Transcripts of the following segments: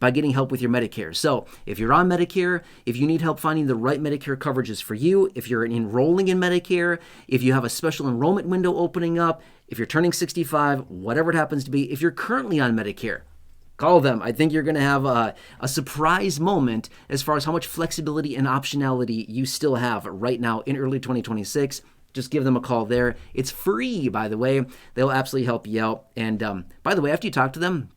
by getting help with your Medicare. So if you're on Medicare, if you need help finding the right Medicare coverages for you, if you're enrolling in Medicare, if you have a special enrollment window opening up, if you're turning 65, whatever it happens to be, if you're currently on Medicare, call them. I think you're going to have a surprise moment as far as how much flexibility and optionality you still have right now in early 2026. Just give them a call there. It's free, by the way. They'll absolutely help you out. And by the way, after you talk to them,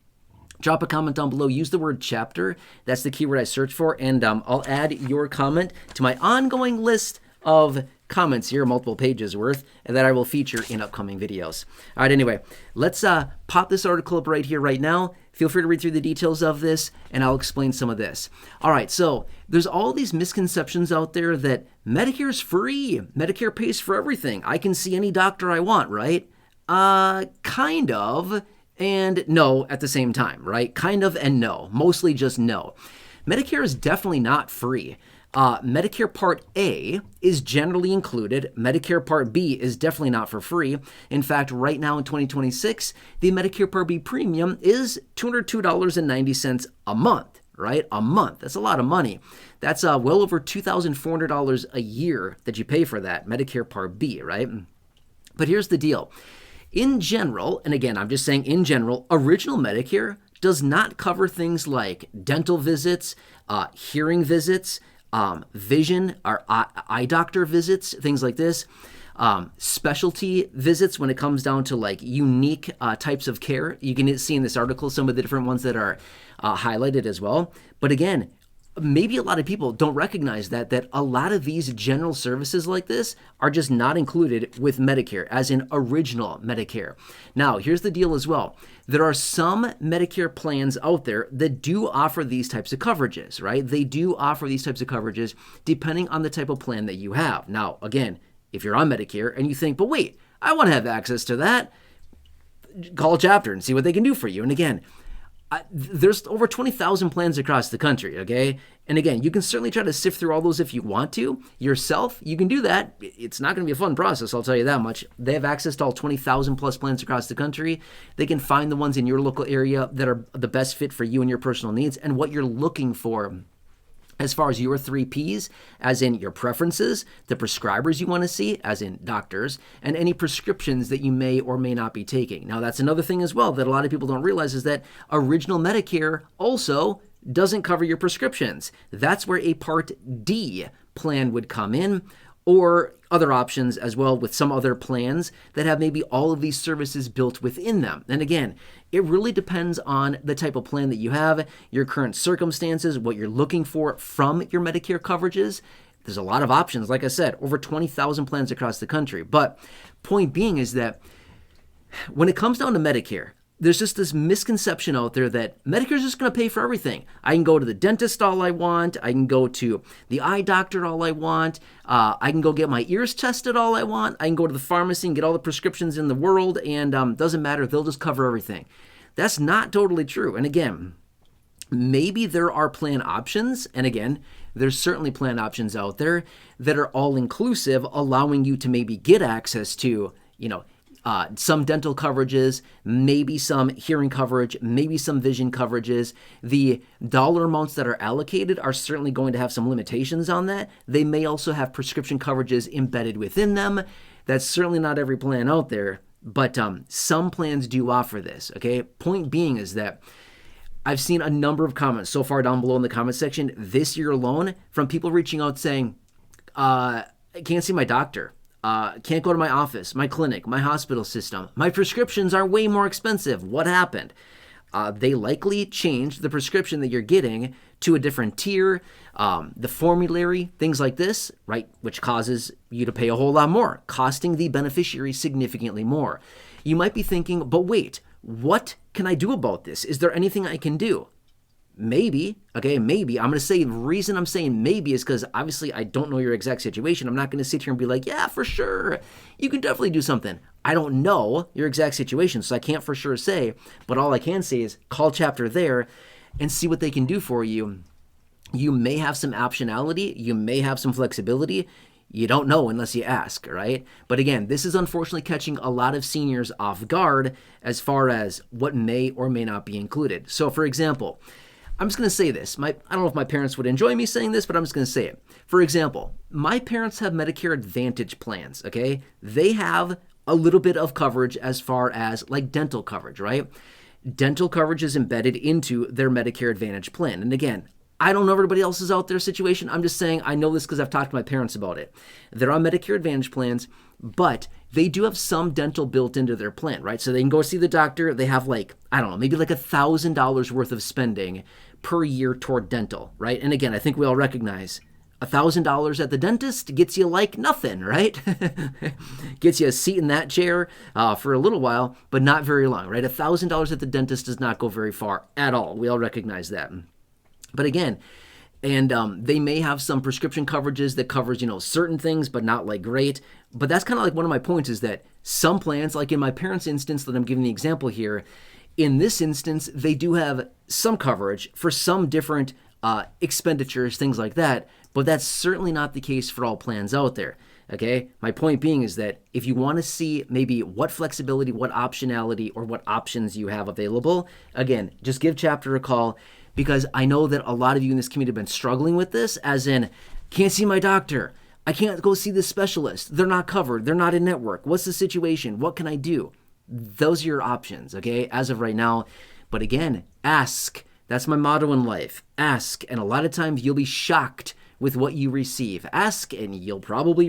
drop a comment down below. Use the word chapter. That's the keyword I search for. And I'll add your comment to my ongoing list of comments here, multiple pages worth, and that I will feature in upcoming videos. All right, anyway, let's pop this article up right here, right now. Feel free to read through the details of this, and I'll explain some of this. All right, so there's all these misconceptions out there that Medicare is free. Medicare pays for everything. I can see any doctor I want, right? Kind of, and no at the same time, right? Kind of and no, mostly just no. Medicare is definitely not free. Medicare Part A is generally included. Medicare Part B is definitely not for free. In fact, right now in 2026, the Medicare Part B premium is $202.90 a month, right? A month. That's a lot of money. That's well over $2,400 a year that you pay for that, Medicare Part B, right? But here's the deal. In general, and again, I'm just saying in general, original Medicare does not cover things like dental visits, hearing visits, vision or eye doctor visits, things like this, specialty visits when it comes down to like unique types of care. You can see in this article some of the different ones that are highlighted as well. But again, maybe a lot of people don't recognize that a lot of these general services like this are just not included with Medicare, as in original Medicare. Now, here's the deal as well. There are some Medicare plans out there that do offer these types of coverages, right? They do offer these types of coverages depending on the type of plan that you have. Now, again, if you're on Medicare and you think, but wait, I want to have access to that, call Chapter and see what they can do for you. And again, there's over 20,000 plans across the country, okay? And again, you can certainly try to sift through all those if you want to. Yourself, you can do that. It's not going to be a fun process, I'll tell you that much. They have access to all 20,000 plus plans across the country. They can find the ones in your local area that are the best fit for you and your personal needs and what you're looking for as far as your 3 Ps, as in your preferences, the prescribers you want to see, as in doctors, and any prescriptions that you may or may not be taking. Now, that's another thing as well that a lot of people don't realize is that original Medicare also doesn't cover your prescriptions. That's where a Part D plan would come in, or other options as well with some other plans that have maybe all of these services built within them. And again, it really depends on the type of plan that you have, your current circumstances, what you're looking for from your Medicare coverages. There's a lot of options, like I said, over 20,000 plans across the country. But point being is that when it comes down to Medicare, there's just this misconception out there that Medicare is just going to pay for everything. I can go to the dentist all I want. I can go to the eye doctor all I want. I can go get my ears tested all I want. I can go to the pharmacy and get all the prescriptions in the world, and doesn't matter. They'll just cover everything. That's not totally true. And again, maybe there are plan options. And again, there's certainly plan options out there that are all inclusive, allowing you to maybe get access to, some dental coverages, maybe some hearing coverage, maybe some vision coverages. The dollar amounts that are allocated are certainly going to have some limitations on that. They may also have prescription coverages embedded within them. That's certainly not every plan out there, but some plans do offer this, okay? Point being is that I've seen a number of comments so far down below in the comment section this year alone from people reaching out saying, I can't see my doctor. Can't go to my office, my clinic, my hospital system. My prescriptions are way more expensive. What happened? They likely changed the prescription that you're getting to a different tier, the formulary, things like this, right? Which causes you to pay a whole lot more, costing the beneficiary significantly more. You might be thinking, but wait, what can I do about this? Is there anything I can do? Maybe, okay, maybe. I'm going to say the reason I'm saying maybe is because obviously I don't know your exact situation. I'm not going to sit here and be like, yeah, for sure, you can definitely do something. I don't know your exact situation, so I can't for sure say, but all I can say is call Chapter there and see what they can do for you. You may have some optionality. You may have some flexibility. You don't know unless you ask, right? But again, this is unfortunately catching a lot of seniors off guard as far as what may or may not be included. So for example, I'm just going to say this. I don't know if my parents would enjoy me saying this, but I'm just going to say it. For example, my parents have Medicare Advantage plans, okay? They have a little bit of coverage as far as like dental coverage, right? Dental coverage is embedded into their Medicare Advantage plan. And again, I don't know everybody else's out there situation. I'm just saying I know this because I've talked to my parents about it. They're on Medicare Advantage plans, but they do have some dental built into their plan, right? So they can go see the doctor. They have like, I don't know, maybe like $1,000 worth of spending per year toward dental, right? And again, I think we all recognize $1,000 at the dentist gets you like nothing, right? Gets you a seat in that chair for a little while, but not very long, right? $1,000 at the dentist does not go very far at all. We all recognize that. But again, and they may have some prescription coverages that covers, certain things, but not like great. But that's kind of like one of my points is that some plans, like in my parents' instance that I'm giving the example here, in this instance, they do have some coverage for some different expenditures, things like that. But that's certainly not the case for all plans out there. Okay, my point being is that if you want to see maybe what flexibility, what optionality, or what options you have available, again, just give Chapter a call. Because I know that a lot of you in this community have been struggling with this, as in, can't see my doctor. I can't go see the specialist. They're not covered. They're not in network. What's the situation? What can I do? Those are your options, okay, as of right now. But again, ask. That's my motto in life. Ask. And a lot of times you'll be shocked with what you receive. Ask and you'll probably